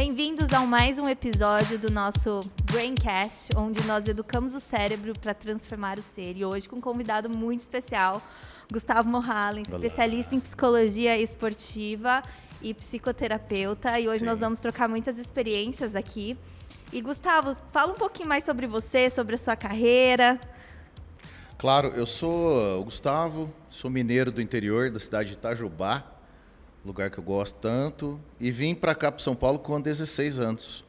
Bem-vindos a mais um episódio do nosso Braincast, onde nós educamos o cérebro para transformar o ser. E hoje com um convidado muito especial, Gustavo Mohallen, especialista em psicologia esportiva e psicoterapeuta. E hoje nós vamos trocar muitas experiências aqui. E Gustavo, fala um pouquinho mais sobre você, sobre a sua carreira. Claro, eu sou o Gustavo, sou mineiro do interior da cidade de Itajubá, lugar que eu gosto tanto, e vim para cá, para São Paulo, com 16 anos.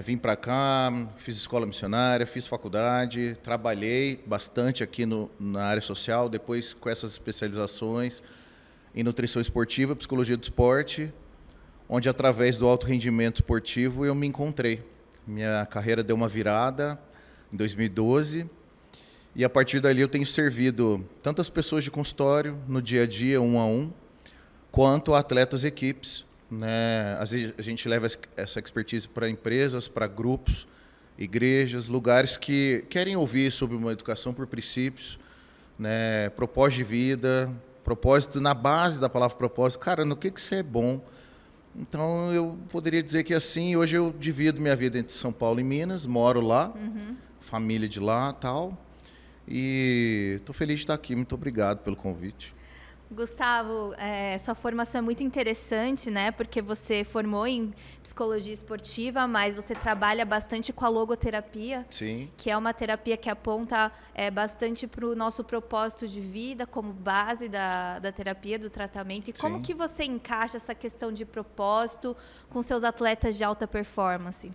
Vim para cá, fiz escola missionária, fiz faculdade, trabalhei bastante aqui na área social, depois com essas especializações em nutrição esportiva, psicologia do esporte, onde através do alto rendimento esportivo eu me encontrei. Minha carreira deu uma virada em 2012, e a partir dali eu tenho servido tantas pessoas de consultório, no dia a dia, um a um, quanto atletas e equipes. Às vezes a gente leva essa expertise para empresas, para grupos, igrejas, lugares que querem ouvir sobre uma educação por princípios, propósito de vida, propósito na base da palavra propósito. Cara, no que você é bom? Então eu poderia dizer que assim, hoje eu divido minha vida entre São Paulo e Minas, moro lá, família de lá, tal, e estou feliz de estar aqui. Muito obrigado pelo convite. Gustavo, sua formação é muito interessante, né? Porque você formou em psicologia esportiva, mas você trabalha bastante com a logoterapia. Sim. Que é uma terapia que aponta bastante para o nosso propósito de vida como base da terapia, do tratamento. E como que você encaixa essa questão de propósito com seus atletas de alta performance?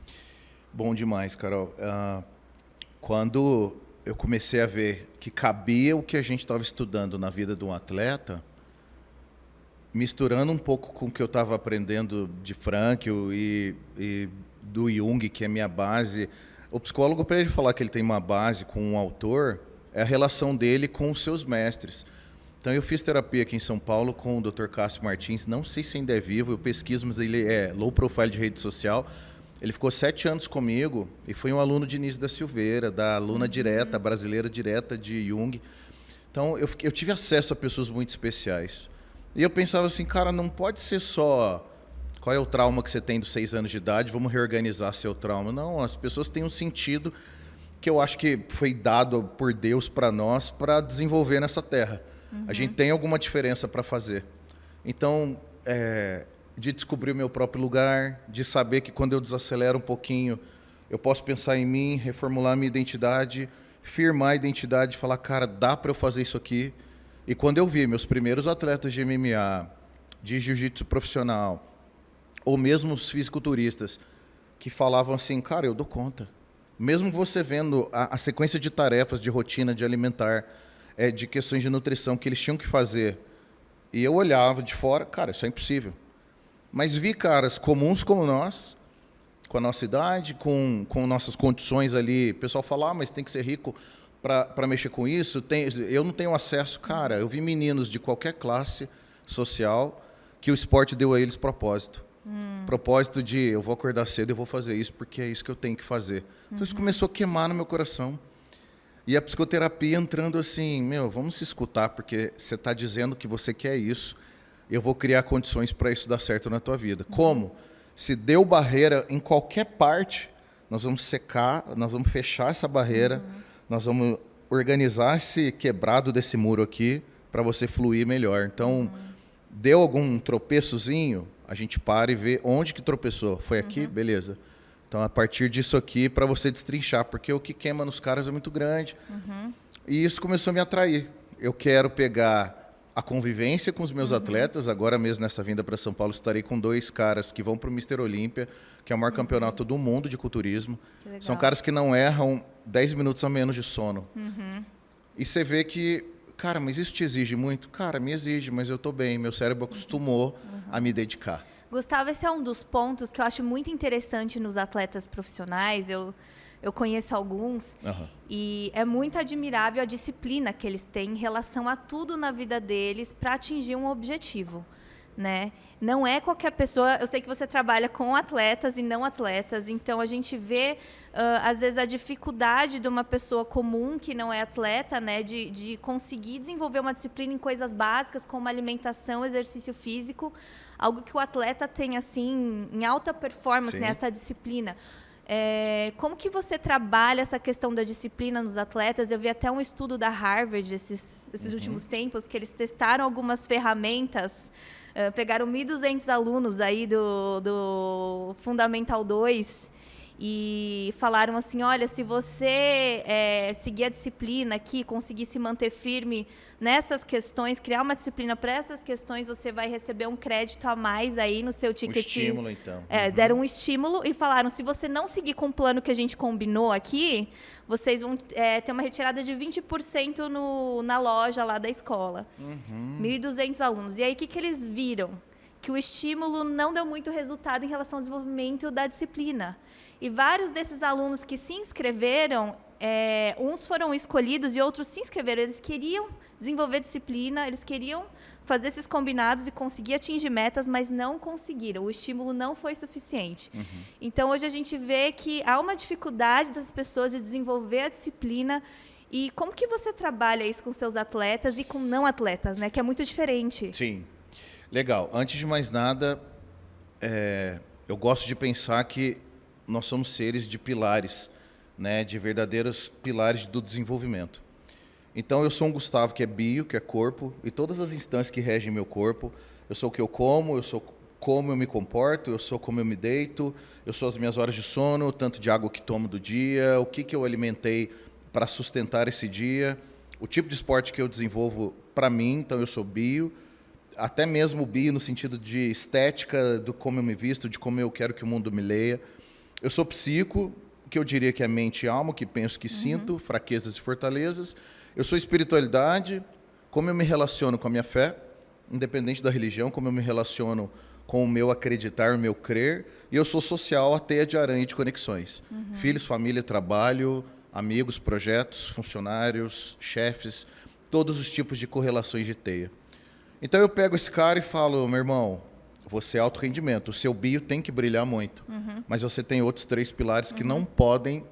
Bom demais, Carol. Quando eu comecei a ver que cabia o que a gente estava estudando na vida de um atleta, misturando um pouco com o que eu estava aprendendo de Frankl e do Jung, que é minha base. O psicólogo, para ele falar que ele tem uma base com um autor, é a relação dele com os seus mestres. Então, eu fiz terapia aqui em São Paulo com o Dr. Cássio Martins, não sei se ainda é vivo, eu pesquiso, mas ele é low profile de rede social. Ele ficou 7 anos comigo e foi um aluno de Início da Silveira, da aluna direta, brasileira direta de Jung. Então, eu tive acesso a pessoas muito especiais. E eu pensava assim, cara, não pode ser só qual é o trauma que você tem dos 6 anos de idade, vamos reorganizar seu trauma. Não, as pessoas têm um sentido que eu acho que foi dado por Deus para nós para desenvolver nessa terra. A gente tem alguma diferença para fazer. Então, de descobrir o meu próprio lugar, de saber que quando eu desacelero um pouquinho, eu posso pensar em mim, reformular a minha identidade, firmar a identidade e falar, cara, dá para eu fazer isso aqui. E quando eu vi meus primeiros atletas de MMA, de jiu-jitsu profissional, ou mesmo os fisiculturistas, que falavam assim, cara, eu dou conta. Mesmo você vendo a sequência de tarefas, de rotina, de alimentar, de questões de nutrição que eles tinham que fazer, e eu olhava de fora, cara, isso é impossível. Mas vi caras comuns como nós, com a nossa idade, com nossas condições ali. O pessoal fala, mas tem que ser rico para mexer com isso. Eu não tenho acesso. Cara, eu vi meninos de qualquer classe social que o esporte deu a eles propósito. Propósito de, eu vou acordar cedo e vou fazer isso porque é isso que eu tenho que fazer. Então isso começou a queimar no meu coração. E a psicoterapia entrando assim, vamos se escutar porque você está dizendo que você quer isso. Eu vou criar condições para isso dar certo na tua vida. Como? Se deu barreira em qualquer parte, nós vamos secar, nós vamos fechar essa barreira, nós vamos organizar esse quebrado desse muro aqui para você fluir melhor. Então, deu algum tropeçozinho, a gente para e vê onde que tropeçou. Foi aqui? Beleza. Então, a partir disso aqui, para você destrinchar, porque o que queima nos caras é muito grande. E isso começou a me atrair. Eu quero pegar a convivência com os meus atletas. Agora mesmo, nessa vinda para São Paulo, estarei com 2 caras que vão para o Mr. Olímpia, que é o maior campeonato do mundo de culturismo. São caras que não erram 10 minutos a menos de sono. E você vê que, cara, mas isso te exige muito? Cara, me exige, mas eu estou bem. Meu cérebro acostumou a me dedicar. Gustavo, esse é um dos pontos que eu acho muito interessante nos atletas profissionais. Eu conheço alguns e é muito admirável a disciplina que eles têm em relação a tudo na vida deles para atingir um objetivo. né? Não é qualquer pessoa. Eu sei que você trabalha com atletas e não atletas, então a gente vê, às vezes, a dificuldade de uma pessoa comum que não é atleta, né, de conseguir desenvolver uma disciplina em coisas básicas, como alimentação, exercício físico, algo que o atleta tem, assim, em alta performance, né, essa disciplina. Como que você trabalha essa questão da disciplina nos atletas? Eu vi até um estudo da Harvard esses últimos tempos, que eles testaram algumas ferramentas, pegaram 1.200 alunos aí do Fundamental 2 e falaram assim, olha, se você seguir a disciplina aqui, conseguir se manter firme nessas questões, criar uma disciplina para essas questões, você vai receber um crédito a mais aí no seu ticket. Um estímulo, então. Deram um estímulo e falaram, se você não seguir com o plano que a gente combinou aqui, vocês vão ter uma retirada de 20% na loja lá da escola. 1.200 alunos. E aí, o que eles viram? Que o estímulo não deu muito resultado em relação ao desenvolvimento da disciplina. E vários desses alunos que se inscreveram, uns foram escolhidos e outros se inscreveram. Eles queriam desenvolver disciplina, eles queriam fazer esses combinados e conseguir atingir metas, mas não conseguiram. O estímulo não foi suficiente. Então, hoje a gente vê que há uma dificuldade das pessoas de desenvolver a disciplina. E como que você trabalha isso com seus atletas e com não atletas, né? Que é muito diferente. Sim. Legal. Antes de mais nada, eu gosto de pensar que nós somos seres de pilares, né, de verdadeiros pilares do desenvolvimento. Então, eu sou um Gustavo que é bio, que é corpo, e todas as instâncias que regem meu corpo. Eu sou o que eu como, eu sou como eu me comporto, eu sou como eu me deito, eu sou as minhas horas de sono, o tanto de água que tomo do dia, o que eu alimentei para sustentar esse dia, o tipo de esporte que eu desenvolvo para mim, então eu sou bio, até mesmo bio no sentido de estética, do como eu me visto, de como eu quero que o mundo me leia. Eu sou psico, que eu diria que é mente e alma, que penso, que sinto, fraquezas e fortalezas. Eu sou espiritualidade, como eu me relaciono com a minha fé, independente da religião, como eu me relaciono com o meu acreditar, o meu crer. E eu sou social, a teia de aranha de conexões. Filhos, família, trabalho, amigos, projetos, funcionários, chefes, todos os tipos de correlações de teia. Então eu pego esse cara e falo, meu irmão, você é alto rendimento, o seu bio tem que brilhar muito, mas você tem outros 3 pilares que não podem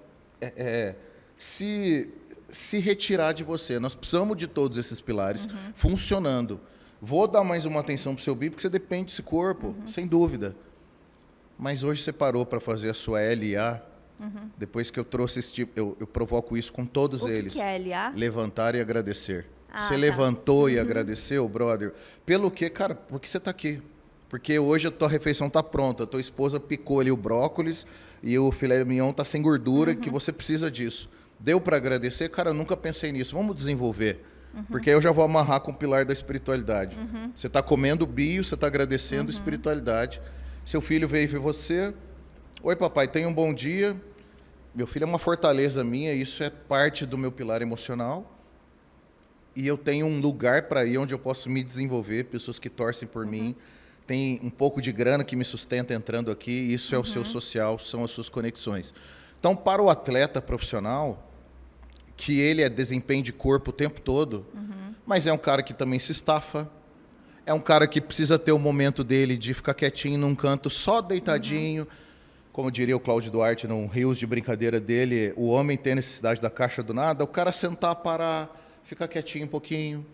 se retirar de você. Nós precisamos de todos esses pilares funcionando. Vou dar mais uma atenção para o seu bio, porque você depende desse corpo, sem dúvida. Mas hoje você parou para fazer a sua LA. Depois que eu trouxe esse tipo, eu provoco isso com todos eles. O que é LA? Levantar e agradecer. Você levantou e agradeceu, brother? Pelo quê? Cara, porque você está aqui. Porque hoje a tua refeição está pronta, a tua esposa picou ali o brócolis e o filé mignon está sem gordura, que você precisa disso. Deu para agradecer? Cara, eu nunca pensei nisso. Vamos desenvolver. Porque aí eu já vou amarrar com o pilar da espiritualidade. Você está comendo bio, você está agradecendo espiritualidade. Seu filho veio ver você. Oi, papai, tenha um bom dia. Meu filho é uma fortaleza minha, isso é parte do meu pilar emocional. E eu tenho um lugar para ir onde eu posso me desenvolver, pessoas que torcem por mim. Tem um pouco de grana que me sustenta entrando aqui, isso é o seu social, são as suas conexões. Então, para o atleta profissional, que ele é desempenho de corpo o tempo todo, mas é um cara que também se estafa, é um cara que precisa ter o momento dele de ficar quietinho num canto, só deitadinho. Como diria o Cláudio Duarte, num rios de brincadeira dele, o homem tem necessidade da caixa do nada, o cara sentar, parar, ficar quietinho um pouquinho.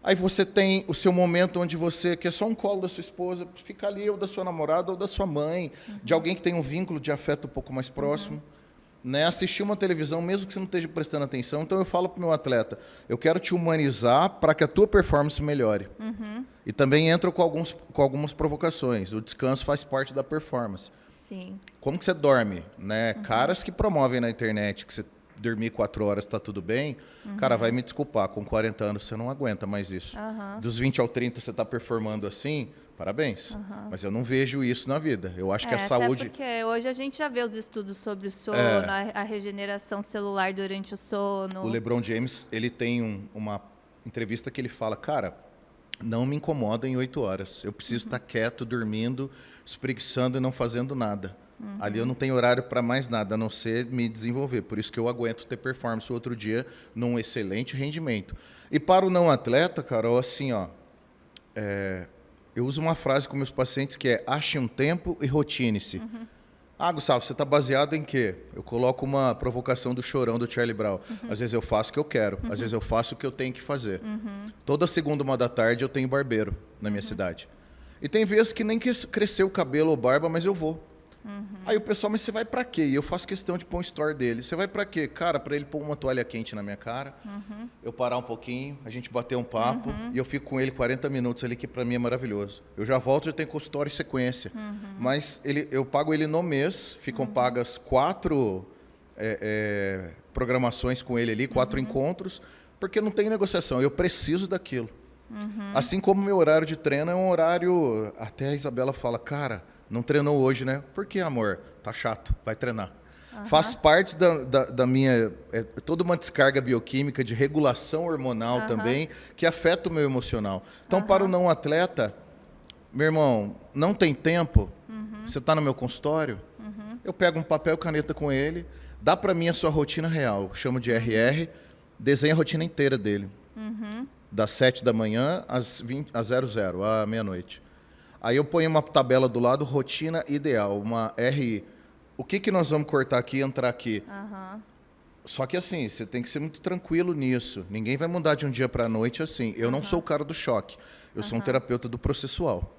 Aí você tem o seu momento onde você quer só um colo da sua esposa, fica ali, ou da sua namorada, ou da sua mãe, de alguém que tem um vínculo de afeto um pouco mais próximo. Né? Assistir uma televisão, mesmo que você não esteja prestando atenção. Então eu falo para o meu atleta, eu quero te humanizar para que a tua performance melhore. E também entro com algumas provocações. O descanso faz parte da performance. Sim. Como que você dorme? Né? Caras que promovem na internet que você dormir 4 horas está tudo bem, cara, vai me desculpar, com 40 anos você não aguenta mais isso. Dos 20 ao 30 você está performando assim, parabéns. Mas eu não vejo isso na vida. Eu acho que a saúde... Até porque hoje a gente já vê os estudos sobre o sono, a regeneração celular durante o sono. O LeBron James, ele tem uma entrevista que ele fala, cara, não me incomoda em 8 horas. Eu preciso estar quieto, dormindo, espreguiçando e não fazendo nada. Ali eu não tenho horário para mais nada, a não ser me desenvolver. Por isso que eu aguento ter performance o outro dia num excelente rendimento. E para o não atleta, Carol, assim, ó, eu uso uma frase com meus pacientes que é: ache um tempo e rotine-se. Ah, Gustavo, você está baseado em quê? Eu coloco uma provocação do Chorão, do Charlie Brown. Às vezes eu faço o que eu quero, às vezes eu faço o que eu tenho que fazer. Toda segunda, 1h da tarde, eu tenho barbeiro na minha cidade. E tem vezes que nem cresceu o cabelo ou barba, mas eu vou. Aí o pessoal, mas você vai pra quê? E eu faço questão de pôr um story dele. Você vai pra quê? Cara, pra ele pôr uma toalha quente na minha cara, eu parar um pouquinho, a gente bater um papo, e eu fico com ele 40 minutos ali, que pra mim é maravilhoso. Eu já volto, já tenho consultório em sequência. Mas eu pago ele no mês, ficam pagas 4 programações com ele ali, 4 encontros, porque não tem negociação, eu preciso daquilo. Assim como meu horário de treino é um horário, até a Isabela fala, cara, não treinou hoje, né? Por que, amor? Tá chato, vai treinar. Faz parte da minha... toda uma descarga bioquímica de regulação hormonal também, que afeta o meu emocional. Então, para o não atleta, meu irmão, não tem tempo, você está no meu consultório, eu pego um papel e caneta com ele, dá para mim a sua rotina real, chamo de RR, desenha a rotina inteira dele. Das 7 da manhã às 00, à meia-noite. Aí eu ponho uma tabela do lado, rotina ideal, uma RI. O que nós vamos cortar aqui e entrar aqui? Só que assim, você tem que ser muito tranquilo nisso. Ninguém vai mudar de um dia para a noite assim. Eu não sou o cara do choque. Eu sou um terapeuta do processual.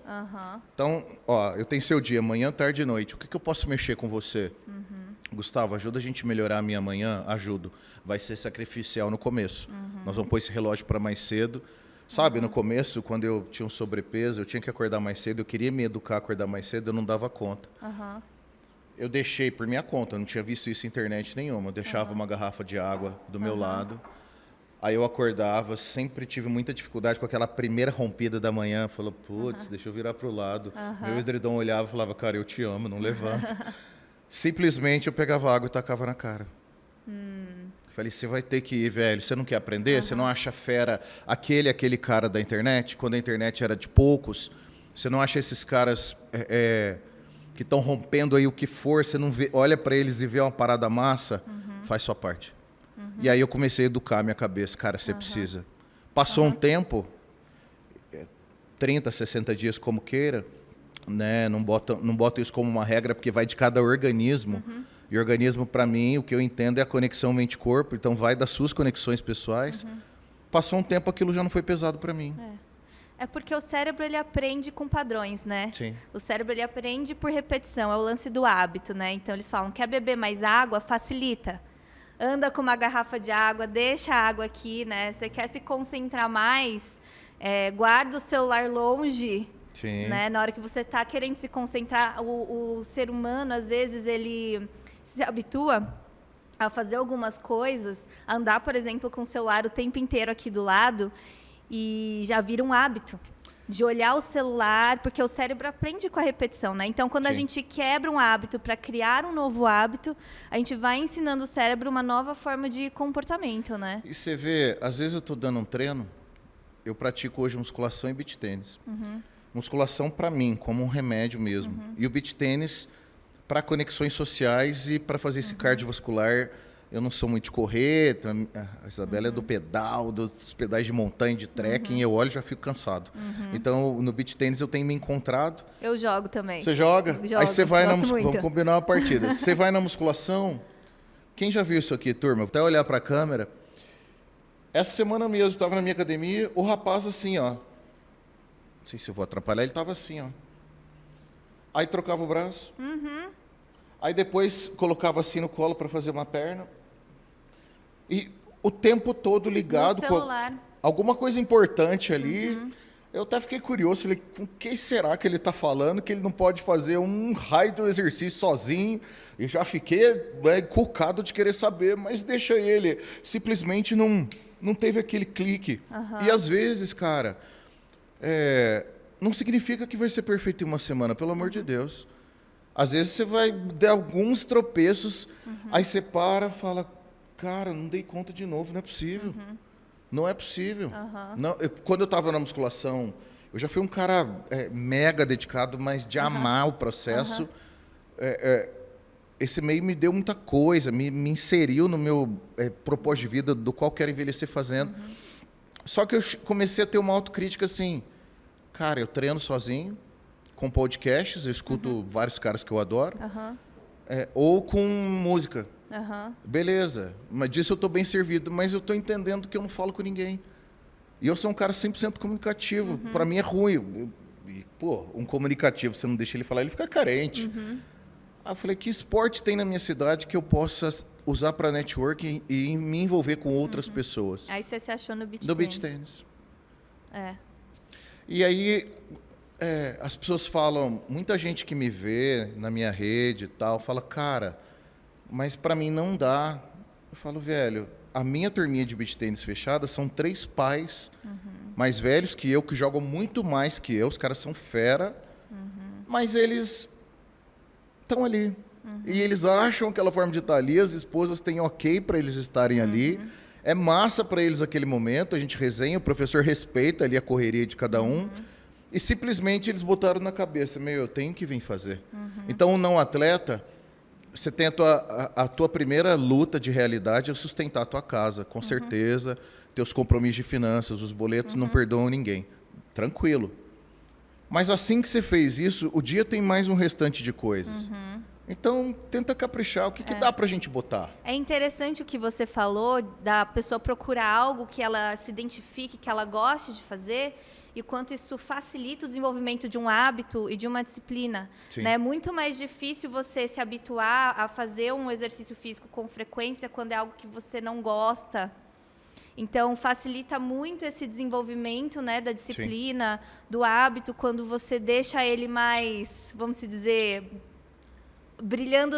Então, ó, eu tenho seu dia, manhã, tarde e noite. O que eu posso mexer com você? Gustavo, ajuda a gente a melhorar a minha manhã? Ajudo. Vai ser sacrificial no começo. Nós vamos pôr esse relógio para mais cedo. Sabe, no começo, quando eu tinha um sobrepeso, eu tinha que acordar mais cedo, eu queria me educar a acordar mais cedo, eu não dava conta. Eu deixei por minha conta, eu não tinha visto isso em internet nenhuma. Eu deixava uma garrafa de água do meu lado, aí eu acordava, sempre tive muita dificuldade com aquela primeira rompida da manhã. Falei, putz, deixa eu virar pro lado. Meu edredom olhava e falava, cara, eu te amo, não levanta. Simplesmente eu pegava água e tacava na cara. Falei, você vai ter que ir, velho. Você não quer aprender? Você não acha fera aquele cara da internet? Quando a internet era de poucos. Você não acha esses caras que estão rompendo aí o que for? Você não vê, olha para eles e vê uma parada massa? Faz sua parte. E aí eu comecei a educar a minha cabeça. Cara, você precisa. Passou um tempo, 30, 60 dias como queira, né? Não boto isso como uma regra, porque vai de cada organismo. E organismo, para mim, o que eu entendo é a conexão mente-corpo. Então, vai das suas conexões pessoais. Passou um tempo, aquilo já não foi pesado para mim. É porque o cérebro, ele aprende com padrões, né? Sim. O cérebro, ele aprende por repetição. É o lance do hábito, né? Então, eles falam, quer beber mais água? Facilita. Anda com uma garrafa de água, deixa a água aqui, né? Você quer se concentrar mais? Guarda o celular longe. Sim. Né? Na hora que você está querendo se concentrar, o ser humano, às vezes, ele se habitua a fazer algumas coisas, a andar, por exemplo, com o celular o tempo inteiro aqui do lado, e já vira um hábito de olhar o celular, porque o cérebro aprende com a repetição, né? Então, quando a gente quebra um hábito para criar um novo hábito, a gente vai ensinando o cérebro uma nova forma de comportamento, né? E você vê, às vezes eu estou dando um treino, eu pratico hoje musculação e beach tênis. Musculação para mim, como um remédio mesmo. E o beach tênis para conexões sociais e para fazer esse cardiovascular. Eu não sou muito de correr, a Isabela é do pedal, dos pedais de montanha, de trekking, eu olho e já fico cansado. Então, no beach tênis eu tenho me encontrado. Eu jogo também. Você joga? Jogo, aí você vai na musculação, vamos combinar uma partida. Você vai na musculação, quem já viu isso aqui, turma? Vou até olhar para a câmera. Essa semana mesmo, eu estava na minha academia, o rapaz assim, ó. Não sei se eu vou atrapalhar, ele estava assim, ó. Aí trocava o braço. Aí depois colocava assim no colo para fazer uma perna. E o tempo todo ligado no celular. Com alguma coisa importante ali. Eu até fiquei curioso, falei, com que será que ele está falando que ele não pode fazer um raio do exercício sozinho? E já fiquei cucado de querer saber, mas deixa ele. Simplesmente não teve aquele clique. E às vezes, cara, não significa que vai ser perfeito em uma semana, pelo amor de Deus. Às vezes você vai dar alguns tropeços, aí você para e fala, cara, não dei conta de novo, não é possível. Não é possível. Não, quando eu estava na musculação, eu já fui um cara mega dedicado, mas de amar o processo. Esse meio me deu muita coisa, me inseriu no meu propósito de vida, do qual quero envelhecer fazendo. Só que eu comecei a ter uma autocrítica assim, Cara, eu treino sozinho, com podcasts, eu escuto vários caras que eu adoro, ou com música. Beleza, mas disso eu estou bem servido, mas eu estou entendendo que eu não falo com ninguém. E eu sou um cara 100% comunicativo. Para mim é ruim. Um comunicativo, você não deixa ele falar, ele fica carente. Aí eu falei, que esporte tem na minha cidade que eu possa usar para networking e me envolver com outras pessoas? Aí você se achou no beach tênis. No beach tênis. E aí, as pessoas falam, muita gente que me vê na minha rede e tal, fala, cara, mas para mim não dá. Eu falo, velho, a minha turminha de beach tênis fechada são 3 pais mais velhos que jogam muito mais que eu, os caras são fera, mas eles estão ali. E eles acham aquela forma de estar ali, as esposas têm ok para eles estarem ali, é massa para eles aquele momento, a gente resenha, o professor respeita ali a correria de cada um, e simplesmente eles botaram na cabeça, eu tenho que vir fazer. Então, o não atleta, você tem a tua primeira luta de realidade é sustentar a tua casa, com certeza, teus compromissos de finanças, os boletos não perdoam ninguém, tranquilo. Mas assim que você fez isso, o dia tem mais um restante de coisas. Então, tenta caprichar. O que dá pra gente botar? É interessante o que você falou, da pessoa procurar algo que ela se identifique, que ela goste de fazer, e quanto isso facilita o desenvolvimento de um hábito e de uma disciplina. Né? É muito mais difícil você se habituar a fazer um exercício físico com frequência quando é algo que você não gosta. Então, facilita muito esse desenvolvimento, né, da disciplina, do hábito, quando você deixa ele mais, vamos dizer, brilhando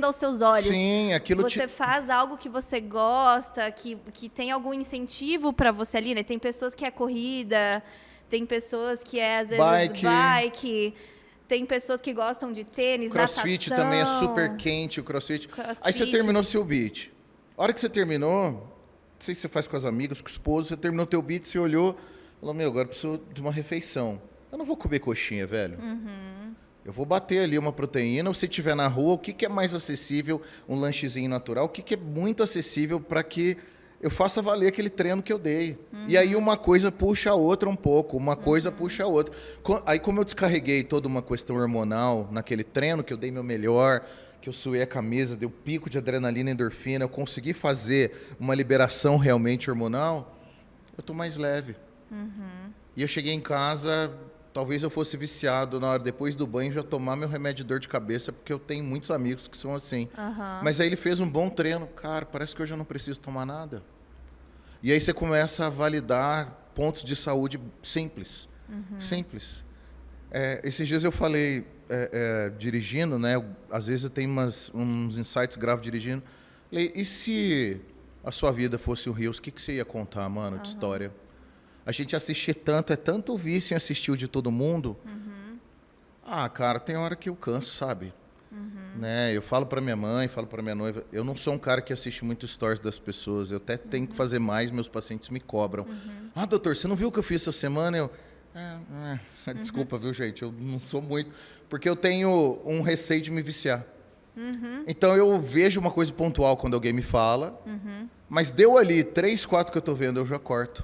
aos seus olhos. Sim, aquilo você faz algo que você gosta, que tem algum incentivo para você ali, né? Tem pessoas que é corrida, tem pessoas que é, às vezes, bike, tem pessoas que gostam de tênis, crossfit natação. Também é super quente, o crossfit. Aí você terminou seu beat. A hora que você terminou, não sei se você faz com as amigas, com o esposo, você terminou teu beat, você olhou, falou, agora eu preciso de uma refeição. Eu não vou comer coxinha, velho. Eu vou bater ali uma proteína, ou se estiver na rua, o que é mais acessível, um lanchezinho natural, o que é muito acessível para que eu faça valer aquele treino que eu dei. E aí uma coisa puxa a outra um pouco, uma coisa puxa a outra. Aí como eu descarreguei toda uma questão hormonal naquele treino, que eu dei meu melhor, que eu suei a camisa, deu pico de adrenalina e endorfina, eu consegui fazer uma liberação realmente hormonal, eu tô mais leve. E eu cheguei em casa... Talvez eu fosse viciado na hora, depois do banho, já tomar meu remédio de dor de cabeça, porque eu tenho muitos amigos que são assim. Mas aí ele fez um bom treino. Cara, parece que hoje eu não preciso tomar nada. E aí você começa a validar pontos de saúde simples. Simples. Esses dias eu falei, dirigindo, né? Às vezes eu tenho uns insights graves dirigindo. Falei, e se a sua vida fosse o Rios, o que você ia contar, mano, de história? A gente assistir tanto, é tanto vício em assistir o de todo mundo. Cara, tem hora que eu canso, sabe? Né? Eu falo pra minha mãe, falo pra minha noiva, eu não sou um cara que assiste muito stories das pessoas, eu até tenho que fazer mais, meus pacientes me cobram. Doutor, você não viu o que eu fiz essa semana? Desculpa, viu, gente? Eu não sou muito... Porque eu tenho um receio de me viciar. Então eu vejo uma coisa pontual quando alguém me fala, mas deu ali 3, 4 que eu tô vendo, eu já corto.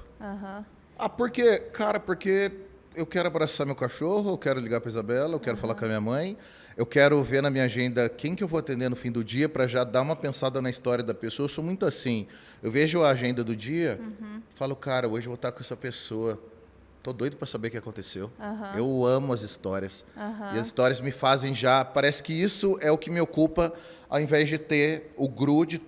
Porque, cara, porque eu quero abraçar meu cachorro, eu quero ligar para Isabela, eu quero falar com a minha mãe, eu quero ver na minha agenda quem que eu vou atender no fim do dia para já dar uma pensada na história da pessoa. Eu sou muito assim. Eu vejo a agenda do dia, falo, cara, hoje eu vou estar com essa pessoa. Tô doido para saber o que aconteceu. Eu amo as histórias. E as histórias me fazem já... Parece que isso é o que me ocupa, ao invés de ter o grude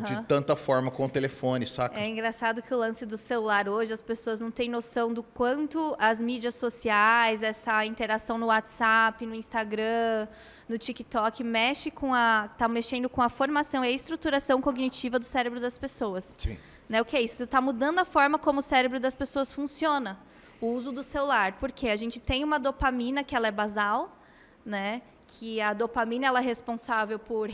de tanta forma com o telefone, saca? É engraçado que o lance do celular hoje, as pessoas não têm noção do quanto as mídias sociais, essa interação no WhatsApp, no Instagram, no TikTok, tá mexendo com a formação e a estruturação cognitiva do cérebro das pessoas. Sim. Né? O que é isso? Isso está mudando a forma como o cérebro das pessoas funciona. O uso do celular. Porque a gente tem uma dopamina que ela é basal, né? Que a dopamina ela é responsável por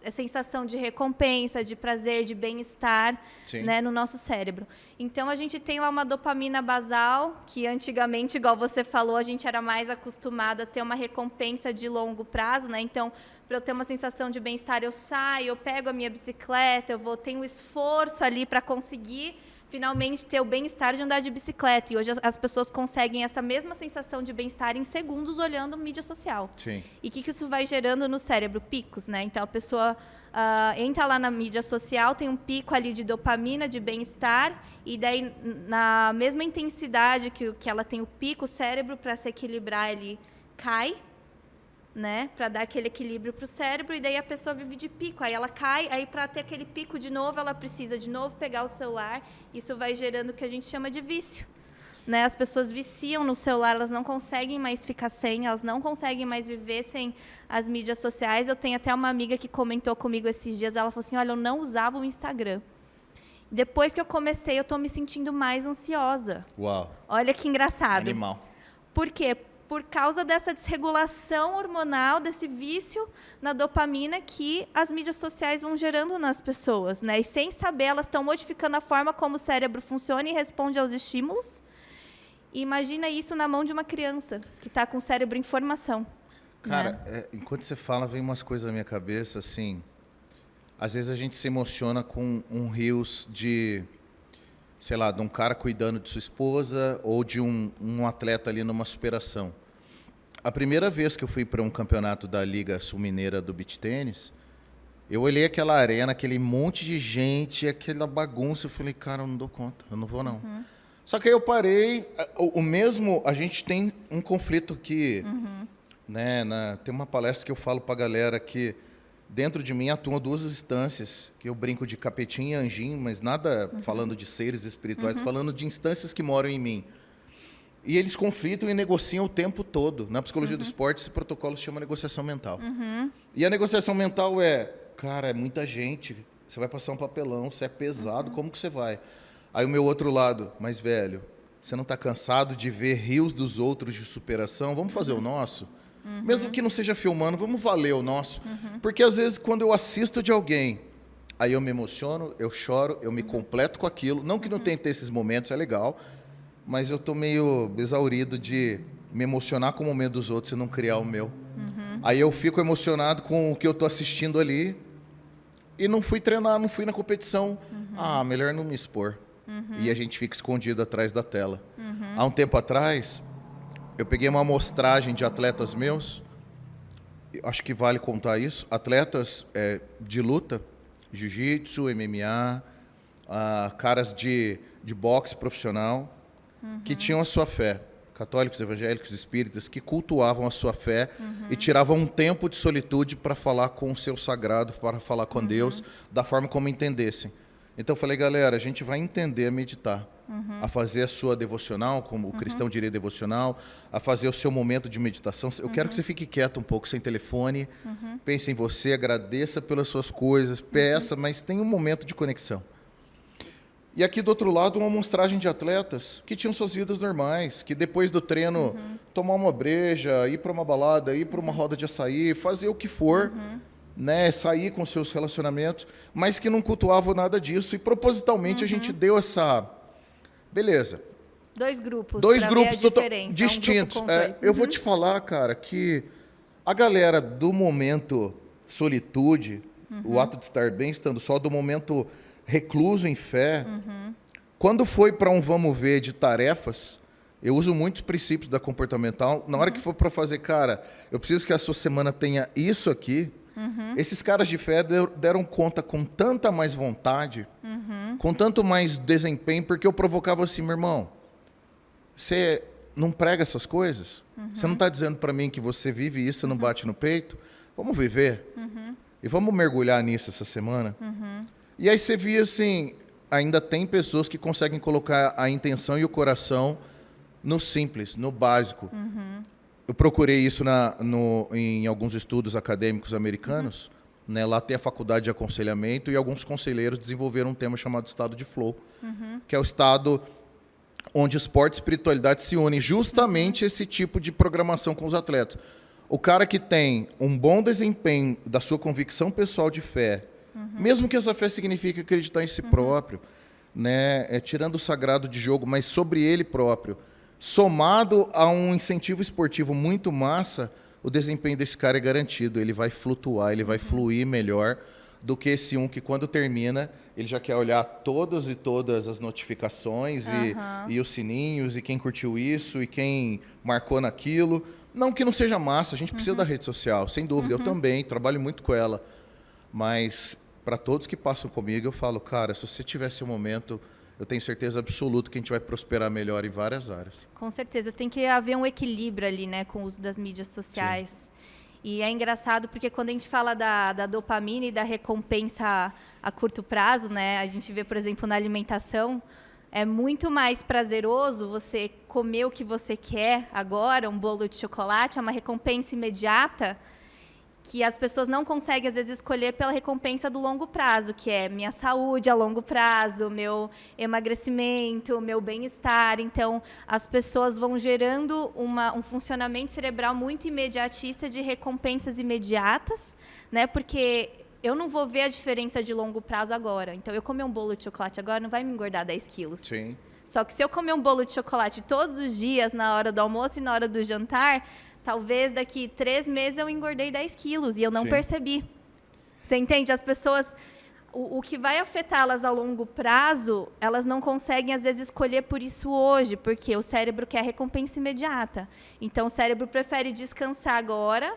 a sensação de recompensa, de prazer, de bem-estar, né, no nosso cérebro. Então, a gente tem lá uma dopamina basal, que antigamente, igual você falou, a gente era mais acostumado a ter uma recompensa de longo prazo, né? Então, para eu ter uma sensação de bem-estar, eu saio, eu pego a minha bicicleta, tenho um esforço ali para conseguir finalmente ter o bem-estar de andar de bicicleta. E hoje as pessoas conseguem essa mesma sensação de bem-estar em segundos olhando mídia social. Sim. E o que isso vai gerando no cérebro? Picos, né? Então, a pessoa entra lá na mídia social, tem um pico ali de dopamina, de bem-estar, e daí, na mesma intensidade que ela tem o pico, o cérebro, para se equilibrar, ele cai, né, para dar aquele equilíbrio para o cérebro, e daí a pessoa vive de pico, aí ela cai, aí para ter aquele pico de novo, ela precisa de novo pegar o celular, isso vai gerando o que a gente chama de vício, né? As pessoas viciam no celular, elas não conseguem mais ficar sem, elas não conseguem mais viver sem as mídias sociais. Eu tenho até uma amiga que comentou comigo esses dias, ela falou assim, olha, eu não usava o Instagram. Depois que eu comecei, eu estou me sentindo mais ansiosa. Uau. Olha que engraçado. Animal. Por quê? Por causa dessa desregulação hormonal, desse vício na dopamina que as mídias sociais vão gerando nas pessoas, né? E sem saber, elas estão modificando a forma como o cérebro funciona e responde aos estímulos. E imagina isso na mão de uma criança que está com o cérebro em formação. Cara, né? enquanto você fala, vem umas coisas na minha cabeça, assim... Às vezes a gente se emociona com um rios de... sei lá, de um cara cuidando de sua esposa ou de um atleta ali numa superação. A primeira vez que eu fui para um campeonato da Liga Sul-Mineira do beach tênis, eu olhei aquela arena, aquele monte de gente, aquela bagunça, eu falei, cara, eu não dou conta, eu não vou não. Só que aí eu parei, a gente tem um conflito aqui, né, tem uma palestra que eu falo para a galera que dentro de mim atuam duas instâncias, que eu brinco de capetinho e anjinho, mas nada falando de seres espirituais, falando de instâncias que moram em mim. E eles conflitam e negociam o tempo todo. Na psicologia do esporte, esse protocolo se chama negociação mental. E a negociação mental cara, é muita gente, você vai passar um papelão, você é pesado, como que você vai? Aí o meu outro lado, mas velho, você não está cansado de ver rios dos outros de superação? Vamos fazer o nosso? Mesmo que não seja filmando, vamos valer o nosso. Porque às vezes quando eu assisto de alguém, aí eu me emociono, eu choro, eu me completo com aquilo. Não que não tenha que ter esses momentos, é legal, mas eu tô meio exaurido de me emocionar com o momento dos outros e não criar o meu. Aí eu fico emocionado com o que eu tô assistindo ali e não fui treinar, não fui na competição. Melhor não me expor. E a gente fica escondido atrás da tela. Há um tempo atrás, eu peguei uma amostragem de atletas meus, acho que vale contar isso, atletas de luta, jiu-jitsu, MMA, caras de boxe profissional, que tinham a sua fé, católicos, evangélicos, espíritas, que cultuavam a sua fé e tiravam um tempo de solitude para falar com o seu sagrado, para falar com Deus, da forma como entendessem. Então eu falei, galera, a gente vai entender a meditar, a fazer a sua devocional, como o cristão diria devocional, a fazer o seu momento de meditação. Eu quero que você fique quieto um pouco, sem telefone, pense em você, agradeça pelas suas coisas, peça, mas tenha um momento de conexão. E aqui do outro lado, uma amostragem de atletas que tinham suas vidas normais, que depois do treino, tomar uma breja, ir para uma balada, ir para uma roda de açaí, fazer o que for, né, sair com seus relacionamentos, mas que não cultuavam nada disso. E propositalmente a gente deu essa... Beleza. Dois grupos distintos. Eu vou te falar, cara, que a galera do momento solitude, o ato de estar bem, estando só, do momento recluso em fé, quando foi para um vamos ver de tarefas, eu uso muitos princípios da comportamental. Na hora que for para fazer, cara, eu preciso que a sua semana tenha isso aqui. Esses caras de fé deram conta com tanta mais vontade, com tanto mais desempenho, porque eu provocava assim, meu irmão, você não prega essas coisas? Você não está dizendo para mim que você vive isso, você não bate no peito? Vamos viver? E vamos mergulhar nisso essa semana? E aí você via assim, ainda tem pessoas que conseguem colocar a intenção e o coração no simples, no básico. Eu procurei isso em alguns estudos acadêmicos americanos. Né? Lá tem a faculdade de aconselhamento e alguns conselheiros desenvolveram um tema chamado estado de flow, que é o estado onde esporte e espiritualidade se unem, justamente esse tipo de programação com os atletas. O cara que tem um bom desempenho da sua convicção pessoal de fé, mesmo que essa fé signifique acreditar em si próprio, né? Tirando o sagrado de jogo, mas sobre ele próprio, somado a um incentivo esportivo muito massa, o desempenho desse cara é garantido. Ele vai flutuar, ele vai fluir melhor do que esse um que, quando termina, ele já quer olhar todas as notificações e os sininhos, e quem curtiu isso, e quem marcou naquilo. Não que não seja massa, a gente precisa da rede social, sem dúvida. Eu também trabalho muito com ela. Mas, para todos que passam comigo, eu falo, cara, se você tivesse um momento, eu tenho certeza absoluta que a gente vai prosperar melhor em várias áreas. Com certeza, tem que haver um equilíbrio ali, né, com o uso das mídias sociais. Sim. E é engraçado porque quando a gente fala da dopamina e da recompensa a curto prazo, né, a gente vê, por exemplo, na alimentação, é muito mais prazeroso você comer o que você quer agora, um bolo de chocolate, é uma recompensa imediata, que as pessoas não conseguem, às vezes, escolher pela recompensa do longo prazo, que é minha saúde a longo prazo, meu emagrecimento, meu bem-estar. Então, as pessoas vão gerando um funcionamento cerebral muito imediatista de recompensas imediatas, né? Porque eu não vou ver a diferença de longo prazo agora. Então, eu comer um bolo de chocolate agora não vai me engordar 10 quilos. Sim. Só que se eu comer um bolo de chocolate todos os dias, na hora do almoço e na hora do jantar, talvez daqui 3 meses eu engordei 10 quilos e eu não percebi. Você entende? As pessoas, o que vai afetá-las a longo prazo, elas não conseguem, às vezes, escolher por isso hoje, porque o cérebro quer recompensa imediata. Então, o cérebro prefere descansar agora,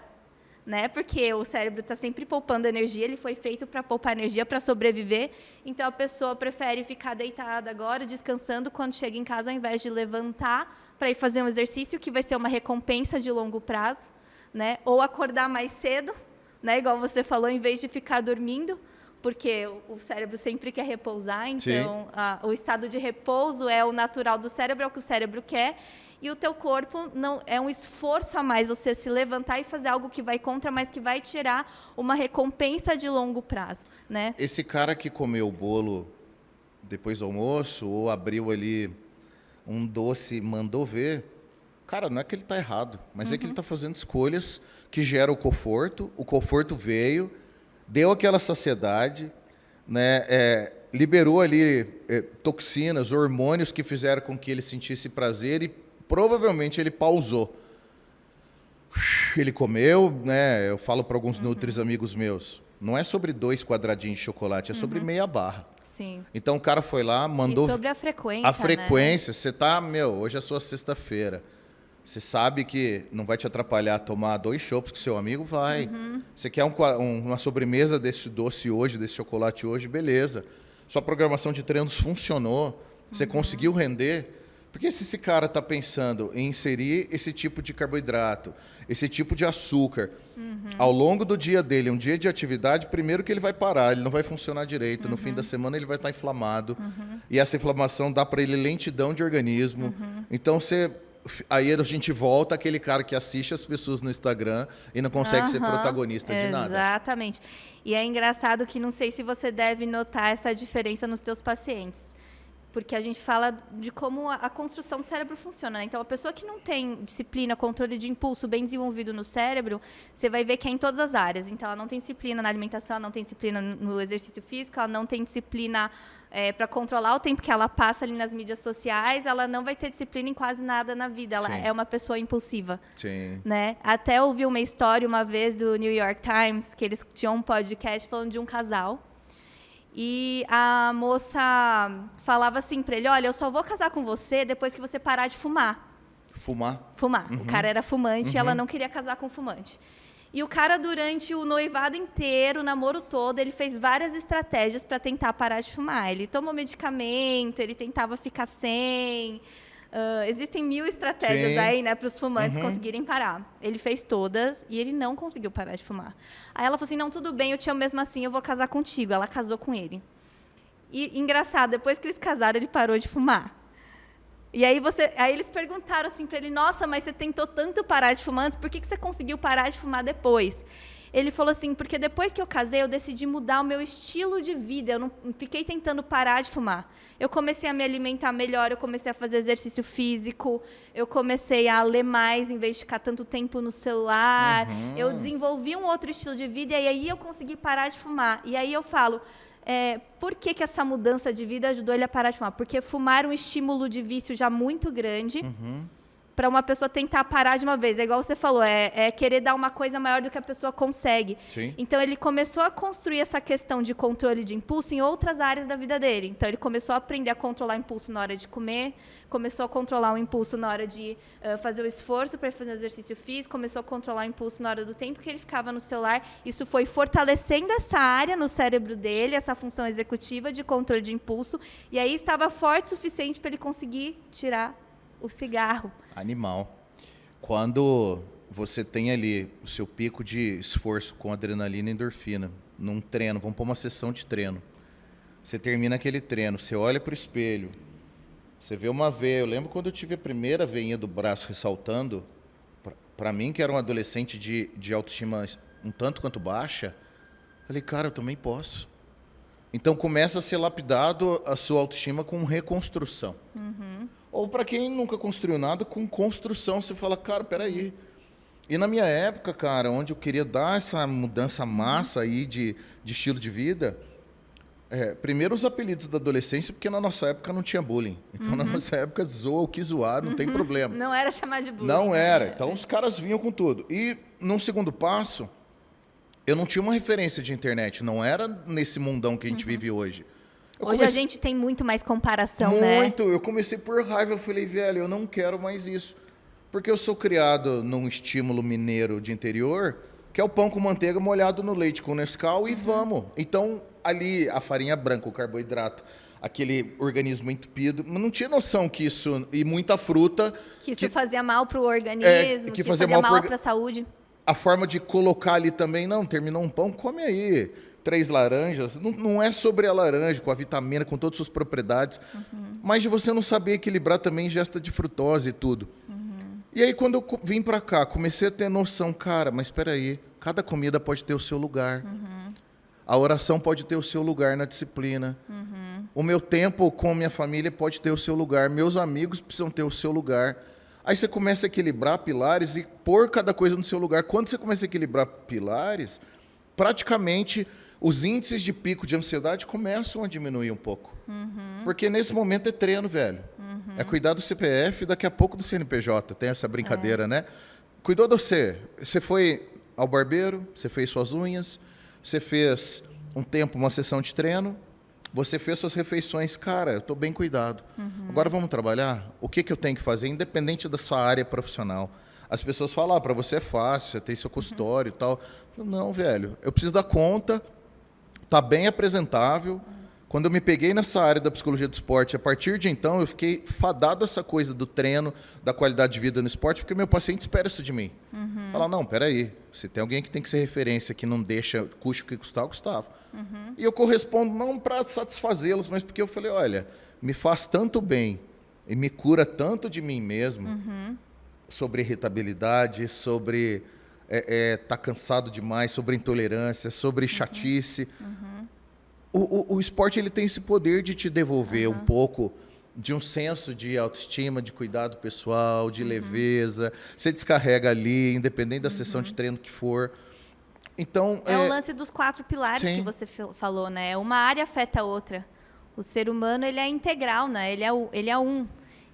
né? Porque o cérebro está sempre poupando energia, ele foi feito para poupar energia, para sobreviver. Então, a pessoa prefere ficar deitada agora, descansando, quando chega em casa, ao invés de levantar para ir fazer um exercício, que vai ser uma recompensa de longo prazo, né? Ou acordar mais cedo, né? Igual você falou, em vez de ficar dormindo, porque o cérebro sempre quer repousar. Então, o estado de repouso é o natural do cérebro, é o que o cérebro quer. E o teu corpo não é um esforço a mais você se levantar e fazer algo que vai contra, mas que vai tirar uma recompensa de longo prazo, né? Esse cara que comeu o bolo depois do almoço, ou abriu ali um doce, mandou ver, cara, não é que ele está errado, mas é que ele está fazendo escolhas que geram o conforto veio, deu aquela saciedade, né, liberou ali toxinas, hormônios que fizeram com que ele sentisse prazer e provavelmente ele pausou. Ele comeu, né, eu falo para alguns nutris amigos meus, não é sobre 2 quadradinhos de chocolate, é sobre meia barra. Sim. Então o cara foi lá, mandou... E sobre a frequência, a frequência, né? Você tá, hoje é a sua sexta-feira. Você sabe que não vai te atrapalhar tomar 2 chopps que seu amigo vai. Você quer uma sobremesa desse doce hoje, desse chocolate hoje, beleza. Sua programação de treinos funcionou, você conseguiu render. Porque se esse cara está pensando em inserir esse tipo de carboidrato, esse tipo de açúcar, ao longo do dia dele, um dia de atividade, primeiro que ele vai parar, ele não vai funcionar direito, no fim da semana ele vai estar inflamado, e essa inflamação dá para ele lentidão de organismo. Então, aí a gente volta àquele cara que assiste as pessoas no Instagram e não consegue ser protagonista de nada. Exatamente. E é engraçado que não sei se você deve notar essa diferença nos teus pacientes. Porque a gente fala de como a construção do cérebro funciona, né? Então, a pessoa que não tem disciplina, controle de impulso bem desenvolvido no cérebro, você vai ver que é em todas as áreas. Então, ela não tem disciplina na alimentação, ela não tem disciplina no exercício físico, ela não tem disciplina para controlar o tempo que ela passa ali nas mídias sociais, ela não vai ter disciplina em quase nada na vida. Ela é uma pessoa impulsiva. Sim. Né? Até ouvi uma história uma vez do New York Times, que eles tinham um podcast falando de um casal. E a moça falava assim para ele, olha, eu só vou casar com você depois que você parar de fumar. Fumar? Fumar. O cara era fumante e ela não queria casar com fumante. E o cara, durante o noivado inteiro, o namoro todo, ele fez várias estratégias para tentar parar de fumar. Ele tomou medicamento, ele tentava ficar sem... existem 1000 estratégias aí, né, para os fumantes conseguirem parar. Ele fez todas e ele não conseguiu parar de fumar. Aí ela falou assim, não, tudo bem, eu te amo mesmo assim, eu vou casar contigo. Ela casou com ele. E, engraçado, depois que eles casaram, ele parou de fumar. E aí eles perguntaram assim para ele, nossa, mas você tentou tanto parar de fumar antes, por que você conseguiu parar de fumar depois? Ele falou assim, porque depois que eu casei, eu decidi mudar o meu estilo de vida. Eu não fiquei tentando parar de fumar. Eu comecei a me alimentar melhor, eu comecei a fazer exercício físico, eu comecei a ler mais, em vez de ficar tanto tempo no celular. Eu desenvolvi um outro estilo de vida e aí eu consegui parar de fumar. E aí eu falo, por que essa mudança de vida ajudou ele a parar de fumar? Porque fumar é um estímulo de vício já muito grande. para uma pessoa tentar parar de uma vez. É igual você falou, é querer dar uma coisa maior do que a pessoa consegue. Sim. Então, ele começou a construir essa questão de controle de impulso em outras áreas da vida dele. Então, ele começou a aprender a controlar o impulso na hora de comer, começou a controlar o impulso na hora de fazer o esforço para fazer exercício físico, começou a controlar o impulso na hora do tempo que ele ficava no celular. Isso foi fortalecendo essa área no cérebro dele, essa função executiva de controle de impulso, e aí estava forte o suficiente para ele conseguir tirar o cigarro. Animal. Quando você tem ali o seu pico de esforço com adrenalina e endorfina, num treino, vamos pôr uma sessão de treino. Você termina aquele treino, você olha para o espelho, você vê uma veia. Eu lembro quando eu tive a primeira veinha do braço ressaltando, para mim, que era um adolescente de autoestima um tanto quanto baixa, falei, cara, eu também posso. Então começa a ser lapidado a sua autoestima com reconstrução. Ou para quem nunca construiu nada, com construção. Você fala, cara, peraí. E na minha época, cara, onde eu queria dar essa mudança massa aí de estilo de vida, primeiro os apelidos da adolescência, porque na nossa época não tinha bullying. Então, na nossa época, zoa o que zoar, não tem problema. Não era chamar de bullying. Não era. Então, os caras vinham com tudo. E, num segundo passo, eu não tinha uma referência de internet. Não era nesse mundão que a gente vive hoje. Hoje a gente tem muito mais comparação, né? Muito. Eu comecei por raiva. Eu falei, velho, eu não quero mais isso. Porque eu sou criado num estímulo mineiro de interior, que é o pão com manteiga molhado no leite com Nescau e vamos. Então, ali, a farinha branca, o carboidrato, aquele organismo entupido, não tinha noção que isso... E muita fruta... Que isso fazia mal para o organismo, que fazia mal para a saúde. A forma de colocar ali também, não, terminou um pão, come aí 3 laranjas. Não é sobre a laranja, com a vitamina, com todas as suas propriedades, mas de você não saber equilibrar também ingesta de frutose e tudo. E aí, quando eu vim para cá, comecei a ter noção, cara, mas espera aí, cada comida pode ter o seu lugar. A oração pode ter o seu lugar na disciplina. O meu tempo com a minha família pode ter o seu lugar. Meus amigos precisam ter o seu lugar. Aí você começa a equilibrar pilares e pôr cada coisa no seu lugar. Quando você começa a equilibrar pilares, praticamente os índices de pico de ansiedade começam a diminuir um pouco. Porque nesse momento é treino, velho. É cuidar do CPF, daqui a pouco do CNPJ. Tem essa brincadeira, né? Cuidou de você. Você foi ao barbeiro, você fez suas unhas, você fez um tempo, uma sessão de treino, você fez suas refeições. Cara, eu estou bem cuidado. Agora vamos trabalhar? O que eu tenho que fazer, independente da sua área profissional? As pessoas falam, para você é fácil, você tem seu consultório e tal. Não, velho, eu preciso dar conta, tá bem apresentável. Quando eu me peguei nessa área da psicologia do esporte, a partir de então, eu fiquei fadado a essa coisa do treino, da qualidade de vida no esporte, porque meu paciente espera isso de mim. Fala, não, peraí, se tem alguém que tem que ser referência, que não deixa, custe o que custar, Gustavo. E eu correspondo não para satisfazê-los, mas porque eu falei, olha, me faz tanto bem e me cura tanto de mim mesmo, sobre irritabilidade, sobre tá cansado demais, sobre intolerância, sobre chatice. O esporte ele tem esse poder de te devolver um pouco de um senso de autoestima, de cuidado pessoal, de leveza. Você descarrega ali, independente da sessão de treino que for. Então, é o lance dos 4 pilares que você falou, né? Uma área afeta a outra. O ser humano ele é integral, né? Ele é um.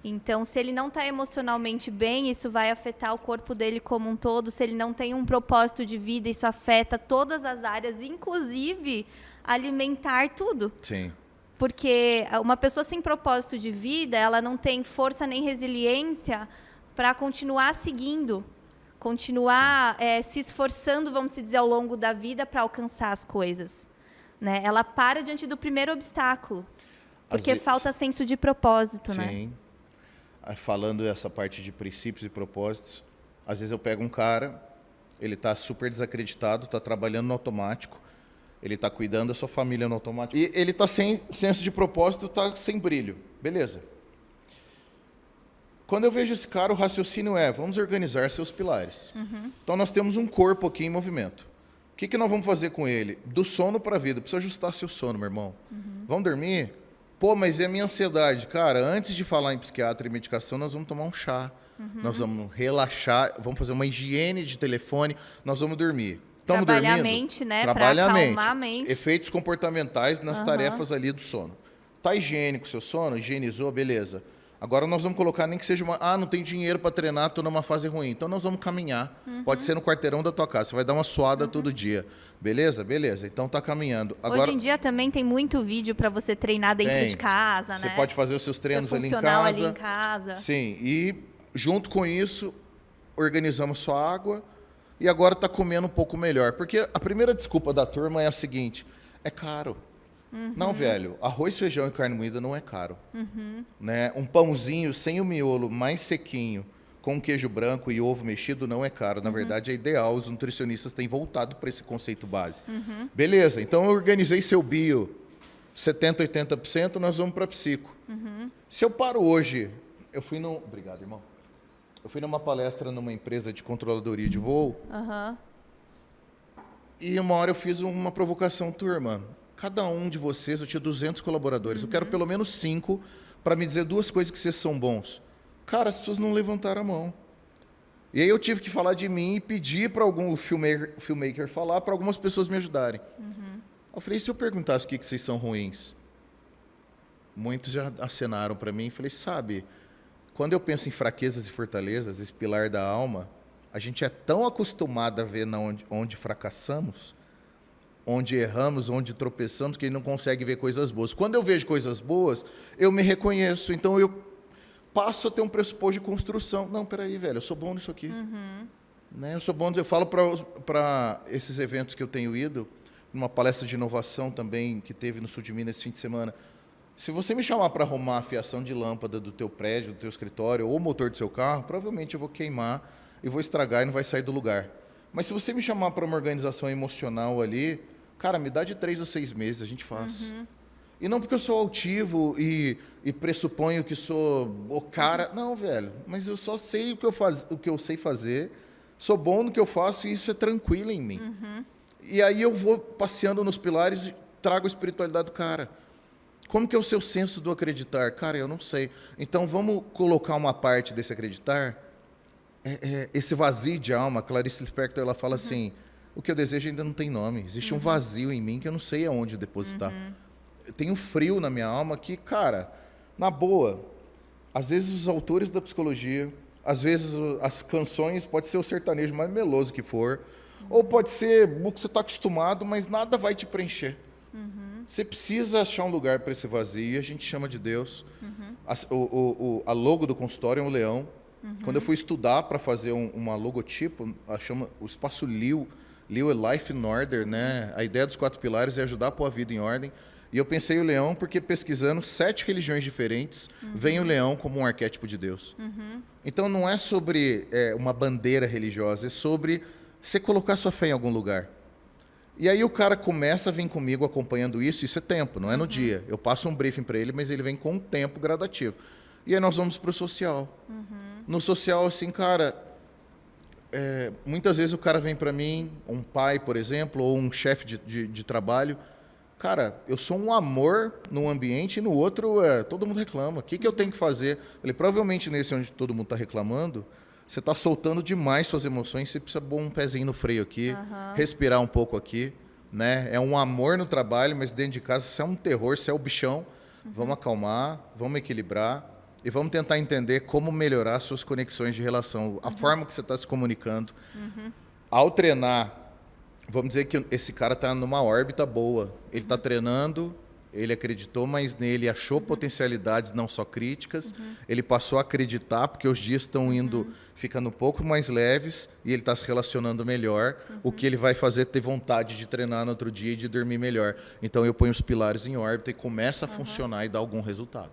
Então, se ele não está emocionalmente bem, isso vai afetar o corpo dele como um todo. Se ele não tem um propósito de vida, isso afeta todas as áreas, inclusive alimentar tudo. Sim. Porque uma pessoa sem propósito de vida, ela não tem força nem resiliência para continuar seguindo, continuar se esforçando, vamos dizer, ao longo da vida para alcançar as coisas. Né? Ela para diante do primeiro obstáculo, porque falta senso de propósito. Né? Sim. Falando essa parte de princípios e propósitos, às vezes eu pego um cara, ele está super desacreditado, está trabalhando no automático, ele está cuidando da sua família no automático. E ele está sem senso de propósito, está sem brilho. Beleza. Quando eu vejo esse cara, o raciocínio é, vamos organizar seus pilares. Então, nós temos um corpo aqui em movimento. O que nós vamos fazer com ele? Do sono para a vida. Precisa ajustar seu sono, meu irmão. Vamos dormir? Pô, mas é a minha ansiedade. Cara, antes de falar em psiquiatra e medicação, nós vamos tomar um chá. Nós vamos relaxar, vamos fazer uma higiene de telefone, nós vamos dormir. Estamos dormindo? Trabalhar a mente, né? Trabalha para acalmar a mente. Efeitos comportamentais nas tarefas ali do sono. Tá higiênico o seu sono? Higienizou? Beleza. Agora nós vamos colocar nem que seja não tem dinheiro para treinar, estou numa fase ruim. Então nós vamos caminhar. Pode ser no quarteirão da tua casa. Você vai dar uma suada todo dia. Beleza? Beleza. Então tá caminhando. Agora, hoje em dia também tem muito vídeo para você treinar dentro de casa, você né? pode fazer os seus treinos ali em funcional casa. ali em casa. Sim. E junto com isso, organizamos sua água e agora tá comendo um pouco melhor. Porque a primeira desculpa da turma é a seguinte: é caro. Não, velho, arroz, feijão e carne moída não é caro. Né? Um pãozinho sem o miolo, mais sequinho, com queijo branco e ovo mexido não é caro. Na verdade, é ideal. Os nutricionistas têm voltado para esse conceito base. Beleza, então eu organizei seu bio 70%, 80%, nós vamos para psico. Se eu paro hoje, Obrigado, irmão. Eu fui numa palestra numa empresa de controladoria de voo. E uma hora eu fiz uma provocação, turma. Cada um de vocês, eu tinha 200 colaboradores. Eu quero pelo menos 5 para me dizer 2 coisas que vocês são bons. Cara, as pessoas não levantaram a mão. E aí eu tive que falar de mim e pedir para algum filmmaker falar, para algumas pessoas me ajudarem. Eu falei, e se eu perguntasse o que vocês são ruins? Muitos já acenaram para mim e falei, sabe, quando eu penso em fraquezas e fortalezas, esse pilar da alma, a gente é tão acostumado a ver onde fracassamos, onde erramos, onde tropeçamos, que ele não consegue ver coisas boas. Quando eu vejo coisas boas, eu me reconheço. Então, eu passo a ter um pressuposto de construção. Não, peraí, velho, eu sou bom nisso aqui. Né? Eu sou bom, eu falo para esses eventos que eu tenho ido, numa palestra de inovação também, que teve no sul de Minas esse fim de semana. Se você me chamar para arrumar a fiação de lâmpada do teu prédio, do teu escritório, ou o motor do seu carro, provavelmente eu vou queimar e vou estragar e não vai sair do lugar. Mas se você me chamar para uma organização emocional ali, cara, me dá de 3 a 6 meses, a gente faz. E não porque eu sou altivo e pressuponho que sou o cara. Não, velho, mas eu só sei o que eu sei fazer, sou bom no que eu faço e isso é tranquilo em mim. E aí eu vou passeando nos pilares e trago a espiritualidade do cara. Como que é o seu senso do acreditar? Cara, eu não sei. Então vamos colocar uma parte desse acreditar, esse vazio de alma. Clarice Lispector, ela fala assim, o que eu desejo ainda não tem nome. Existe um vazio em mim que eu não sei aonde depositar. Eu tenho um frio na minha alma que, cara, na boa, às vezes os autores da psicologia, às vezes as canções, pode ser o sertanejo mais meloso que for, ou pode ser o que você está acostumado, mas nada vai te preencher. Você precisa achar um lugar para esse vazio, e a gente chama de Deus. A logo do consultório é um leão. Quando eu fui estudar para fazer uma logotipo, chama o espaço Liu é Life in Order, né? A ideia dos 4 pilares é ajudar a pôr a vida em ordem. E eu pensei o leão porque, pesquisando 7 religiões diferentes, vem o leão como um arquétipo de Deus. Então não é sobre uma bandeira religiosa, é sobre você colocar sua fé em algum lugar. E aí o cara começa a vir comigo acompanhando isso é tempo, não é no dia. Eu passo um briefing para ele, mas ele vem com um tempo gradativo. E aí nós vamos para o social. No social, assim, cara, muitas vezes o cara vem para mim, um pai, por exemplo, ou um chefe de trabalho. Cara, eu sou um amor num ambiente e no outro todo mundo reclama. O que eu tenho que fazer? Ele provavelmente nesse onde todo mundo está reclamando, você está soltando demais suas emoções, você precisa pôr um pezinho no freio aqui, respirar um pouco aqui, né? É um amor no trabalho, mas dentro de casa você é um terror, você é o bichão. Vamos acalmar, vamos equilibrar e vamos tentar entender como melhorar suas conexões de relação, a forma que você está se comunicando. Ao treinar, vamos dizer que esse cara está numa órbita boa. Ele está treinando, ele acreditou mais nele, achou potencialidades, não só críticas. Ele passou a acreditar, porque os dias estão indo, ficando um pouco mais leves, e ele está se relacionando melhor. O que ele vai fazer é ter vontade de treinar no outro dia e de dormir melhor. Então eu ponho os pilares em órbita e começa a funcionar e dar algum resultado.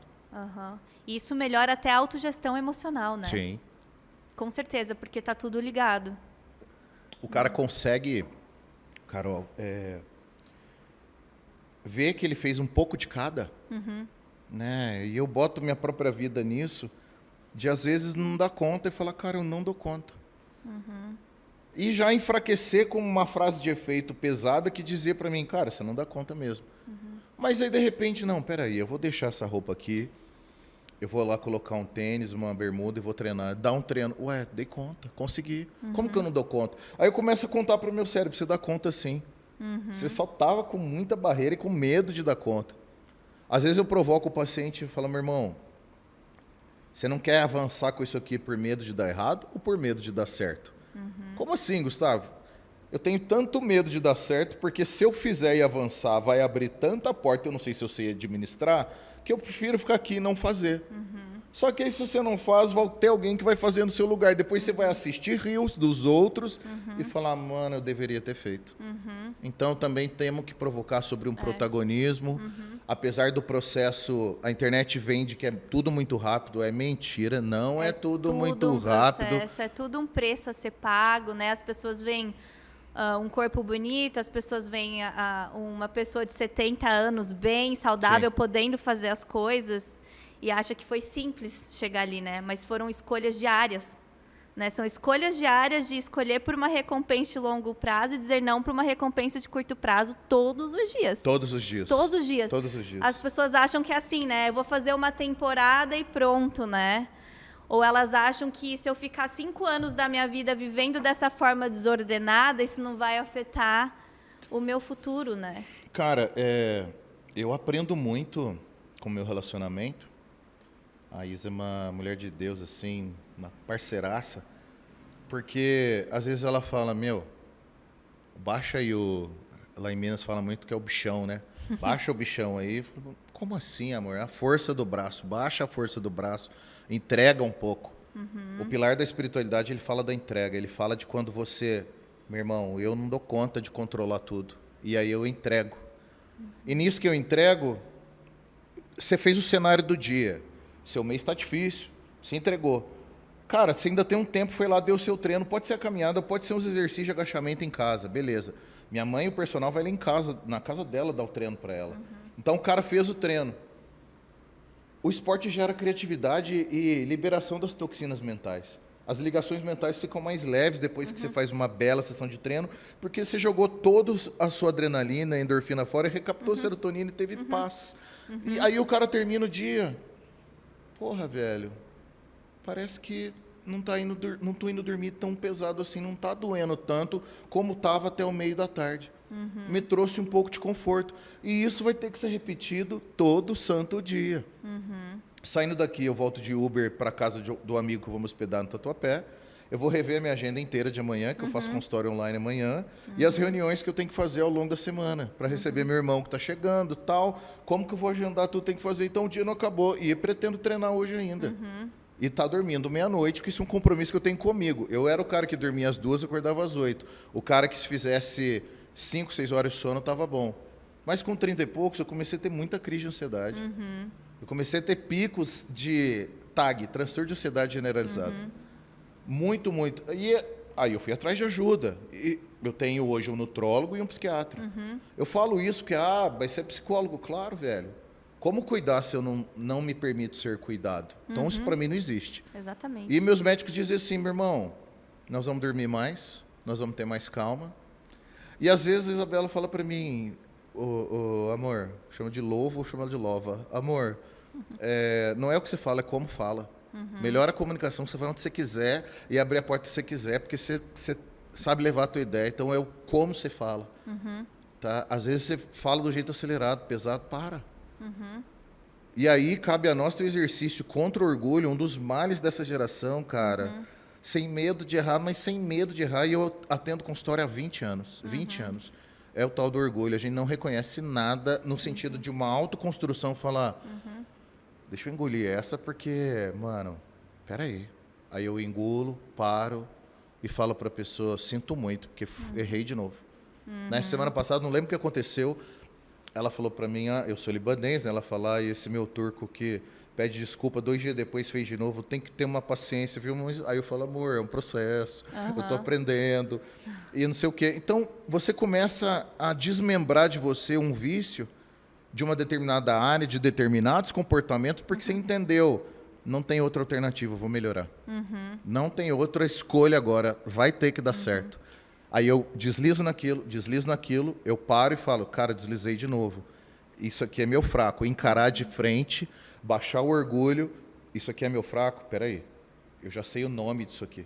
E isso melhora até a autogestão emocional, né? Sim. Com certeza, porque está tudo ligado. O cara consegue, Carol, ver que ele fez um pouco de cada, né? E eu boto minha própria vida nisso, de às vezes não dar conta e falar, cara, eu não dou conta. E já enfraquecer com uma frase de efeito pesada que dizia para mim, cara, você não dá conta mesmo. Mas aí, de repente, não, peraí, eu vou deixar essa roupa aqui, eu vou lá colocar um tênis, uma bermuda e vou treinar. Dar um treino. Ué, dei conta, consegui. Como que eu não dou conta? Aí eu começo a contar para o meu cérebro, você dá conta sim. Você só estava com muita barreira e com medo de dar conta. Às vezes eu provoco o paciente e falo, meu irmão, Você não quer avançar com isso aqui por medo de dar errado ou por medo de dar certo? Como assim, Gustavo? Eu tenho tanto medo de dar certo, porque se eu fizer e avançar, vai abrir tanta porta, eu não sei se eu sei administrar, que eu prefiro ficar aqui e não fazer. Só que aí, se você não faz, vai ter alguém que vai fazer no seu lugar. Depois você vai assistir rios dos outros e falar, mano, eu deveria ter feito. Então, também temos que provocar sobre um protagonismo. Apesar do processo, a internet vende que é tudo muito rápido, é mentira, não é tudo muito rápido. Processo, é tudo um preço a ser pago, né? As pessoas veem um corpo bonito, as pessoas veem uma pessoa de 70 anos bem, saudável, podendo fazer as coisas e acha que foi simples chegar ali, né? Mas foram escolhas diárias, né? São escolhas diárias de escolher por uma recompensa de longo prazo e dizer não para uma recompensa de curto prazo todos os dias. Todos os dias. Todos os dias. Todos os dias. As pessoas acham que é assim, né? Eu vou fazer uma temporada e pronto, né? Ou elas acham que se eu ficar 5 anos da minha vida vivendo dessa forma desordenada, isso não vai afetar o meu futuro, né? Cara, eu aprendo muito com o meu relacionamento. A Isa é uma mulher de Deus, assim, uma parceiraça. Porque, às vezes, ela fala, baixa aí lá em Minas fala muito que é o bichão, né? Baixa o bichão aí. Como assim, amor? A força do braço. Baixa a força do braço. Entrega um pouco. O pilar da espiritualidade, ele fala da entrega. Ele fala de quando você... Meu irmão, eu não dou conta de controlar tudo. E aí eu entrego. E nisso que eu entrego, você fez o cenário do dia. Seu mês está difícil. Você entregou. Cara, você ainda tem um tempo, foi lá, deu o seu treino. Pode ser a caminhada, pode ser uns exercícios de agachamento em casa. Beleza. Minha mãe, o personal, vai lá em casa, na casa dela, dar o treino para ela. Então, o cara fez o treino. O esporte gera criatividade e liberação das toxinas mentais. As ligações mentais ficam mais leves depois que você faz uma bela sessão de treino, porque você jogou toda a sua adrenalina, a endorfina fora, e recaptou serotonina e teve paz. E aí o cara termina o dia. Porra, velho, parece que não tô indo dormir tão pesado assim, não tá doendo tanto como tava até o meio da tarde. Me trouxe um pouco de conforto. E isso vai ter que ser repetido todo santo dia. Saindo daqui, eu volto de Uber para casa do amigo que eu vou me hospedar no Tatuapé. Eu vou rever a minha agenda inteira de amanhã, que eu faço consultório online amanhã, e as reuniões que eu tenho que fazer ao longo da semana, para receber meu irmão que está chegando, tal. Como que eu vou agendar tudo, tem que fazer. Então, o dia não acabou. E eu pretendo treinar hoje ainda. E tá dormindo meia-noite, porque isso é um compromisso que eu tenho comigo. Eu era o cara que dormia às 2, acordava às 8. O cara que se fizesse 5, 6 horas de sono, estava bom. Mas com 30 e poucos, eu comecei a ter muita crise de ansiedade. Eu comecei a ter picos de TAG, transtorno de ansiedade generalizado. Muito, muito. E aí eu fui atrás de ajuda. E eu tenho hoje um nutrólogo e um psiquiatra. Eu falo isso porque, vai ser psicólogo. Claro, velho. Como cuidar se eu não me permito ser cuidado? Então, isso para mim não existe. Exatamente. E meus médicos dizem assim, meu irmão, nós vamos dormir mais, nós vamos ter mais calma. E às vezes a Isabela fala para mim, amor, chama de louvo ou chama de lova? Amor, não é o que você fala, é como fala. Melhora a comunicação, você vai onde você quiser e abrir a porta que você quiser, porque você sabe levar a tua ideia. Então, é o como você fala. Tá? Às vezes você fala do jeito acelerado, pesado, para. E aí, cabe a nós ter o exercício contra o orgulho, um dos males dessa geração, cara. Sem medo de errar, mas sem medo de errar. E eu atendo consultório há 20 anos. 20 anos. É o tal do orgulho. A gente não reconhece nada no sentido de uma autoconstrução, falar... Deixa eu engolir essa porque, mano, peraí. Aí eu engulo, paro e falo para a pessoa, sinto muito, porque errei de novo. Na semana passada, não lembro o que aconteceu, ela falou para mim, eu sou libanês, né? Ela falou, e esse meu turco que pede desculpa, 2 dias depois fez de novo, tem que ter uma paciência, viu? Aí eu falo, amor, é um processo, eu tô aprendendo, e não sei o quê. Então, você começa a desmembrar de você um vício de uma determinada área, de determinados comportamentos, porque você entendeu, não tem outra alternativa, vou melhorar. Não tem outra escolha agora, vai ter que dar certo. Aí eu deslizo naquilo, eu paro e falo, cara, deslizei de novo. Isso aqui é meu fraco. Encarar de frente, baixar o orgulho, isso aqui é meu fraco, peraí, eu já sei o nome disso aqui.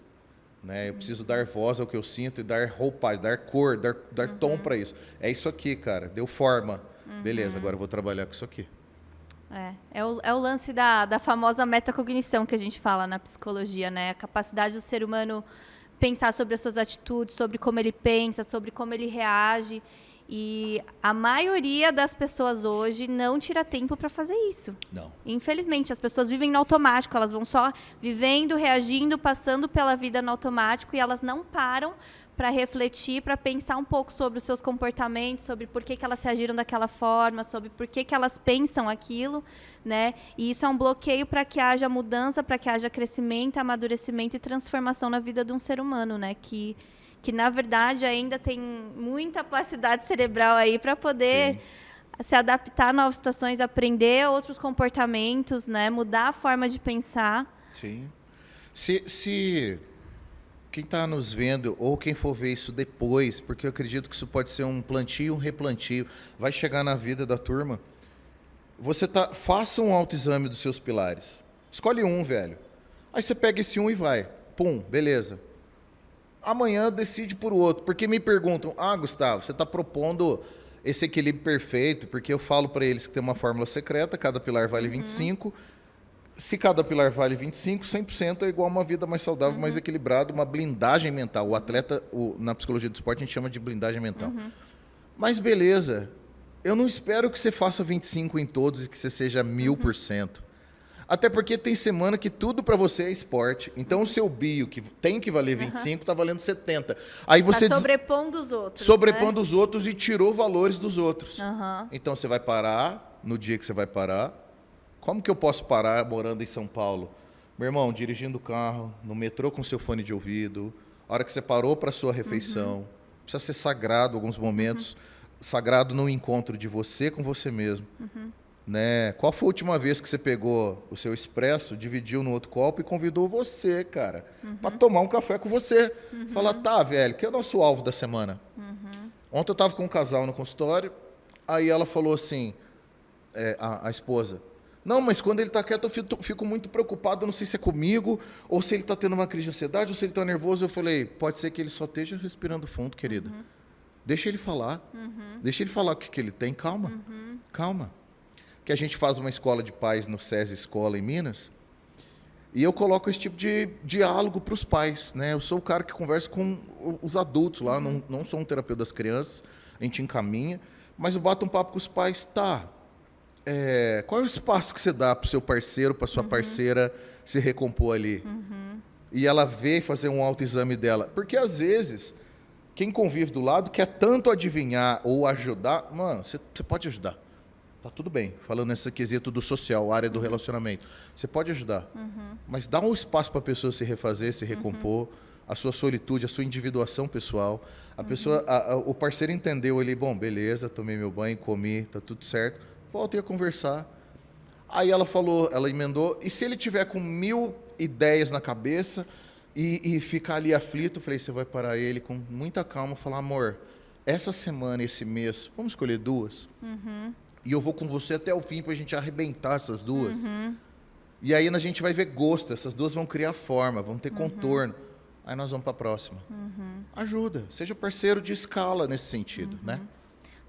Né? Eu preciso dar voz ao que eu sinto e dar roupagem, dar cor, dar tom para isso. É isso aqui, cara, deu forma. Beleza, agora eu vou trabalhar com isso aqui. É o lance da famosa metacognição que a gente fala na psicologia, né? A capacidade do ser humano pensar sobre as suas atitudes, sobre como ele pensa, sobre como ele reage. E a maioria das pessoas hoje não tira tempo para fazer isso. Não. Infelizmente, as pessoas vivem no automático, elas vão só vivendo, reagindo, passando pela vida no automático e elas não param para refletir, para pensar um pouco sobre os seus comportamentos, sobre por que elas reagiram daquela forma, sobre por que elas pensam aquilo, né? E isso é um bloqueio para que haja mudança, para que haja crescimento, amadurecimento e transformação na vida de um ser humano, né? Que na verdade ainda tem muita plasticidade cerebral aí para poder se adaptar a novas situações, aprender outros comportamentos, né? Mudar a forma de pensar. Sim. Se quem está nos vendo, ou quem for ver isso depois, porque eu acredito que isso pode ser um plantio, um replantio, vai chegar na vida da turma, faça um autoexame dos seus pilares. Escolhe um, velho. Aí você pega esse um e vai. Pum, beleza. Amanhã decide por outro. Porque me perguntam, Gustavo, você está propondo esse equilíbrio perfeito, porque eu falo para eles que tem uma fórmula secreta, cada pilar vale 25. Se cada pilar vale 25, 100% é igual a uma vida mais saudável, mais equilibrada, uma blindagem mental. O atleta, na psicologia do esporte, a gente chama de blindagem mental. Mas beleza, eu não espero que você faça 25 em todos e que você seja 1000%. Até porque tem semana que tudo para você é esporte. Então o seu bio, que tem que valer 25, está valendo 70. Aí você sobrepondo os outros. Sobrepondo os outros e tirou valores dos outros. Então você vai parar no dia que você vai parar. Como que eu posso parar morando em São Paulo? Meu irmão, dirigindo o carro, no metrô com seu fone de ouvido, a hora que você parou para a sua refeição. Precisa ser sagrado alguns momentos, sagrado no encontro de você com você mesmo. Né? Qual foi a última vez que você pegou o seu expresso, dividiu no outro copo e convidou você, cara, para tomar um café com você? Fala, tá, velho, que é o nosso alvo da semana? Ontem eu estava com um casal no consultório, aí ela falou assim, a esposa, não, mas quando ele está quieto eu fico muito preocupado, eu não sei se é comigo, ou se ele está tendo uma crise de ansiedade, ou se ele está nervoso. Eu falei, pode ser que ele só esteja respirando fundo, querida. Deixa ele falar. Deixa ele falar o que ele tem. Calma. Calma. Que a gente faz uma escola de pais no SESI Escola em Minas, e eu coloco esse tipo de diálogo para os pais. Né? Eu sou o cara que conversa com os adultos lá, não sou um terapeuta das crianças, a gente encaminha, mas eu bato um papo com os pais, tá... qual é o espaço que você dá para o seu parceiro, para sua parceira se recompor ali? E ela vê e fazer um autoexame dela. Porque, às vezes, quem convive do lado quer tanto adivinhar ou ajudar. Mano, você pode ajudar. Tá tudo bem. Falando nesse quesito do social, área do relacionamento. Você pode ajudar. Mas dá um espaço para a pessoa se refazer, se recompor. A sua solitude, a sua individuação pessoal. A pessoa, o parceiro entendeu ali, bom, beleza, tomei meu banho, comi, tá tudo certo. Voltei a conversar. Aí ela falou, ela emendou, e se ele tiver com 1000 ideias na cabeça e ficar ali aflito, eu falei, você vai parar ele com muita calma, falar, amor, essa semana, esse mês, vamos escolher 2? E eu vou com você até o fim pra gente arrebentar essas 2. E aí a gente vai ver gosto, essas 2 vão criar forma, vão ter contorno. Aí nós vamos pra próxima. Ajuda, seja parceiro de escala nesse sentido, né?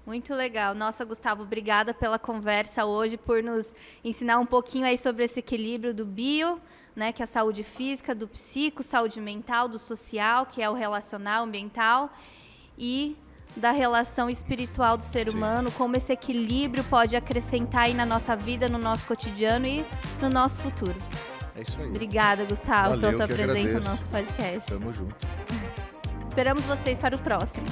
Muito legal. Nossa, Gustavo, obrigada pela conversa hoje, por nos ensinar um pouquinho aí sobre esse equilíbrio do bio, né, que é a saúde física, do psico, saúde mental, do social, que é o relacional, ambiental, e da relação espiritual do ser humano, como esse equilíbrio pode acrescentar aí na nossa vida, no nosso cotidiano e no nosso futuro. É isso aí. Obrigada, Gustavo, Valeu, pela sua que presença agradeço. no nosso podcast. Tamo junto. Esperamos vocês para o próximo.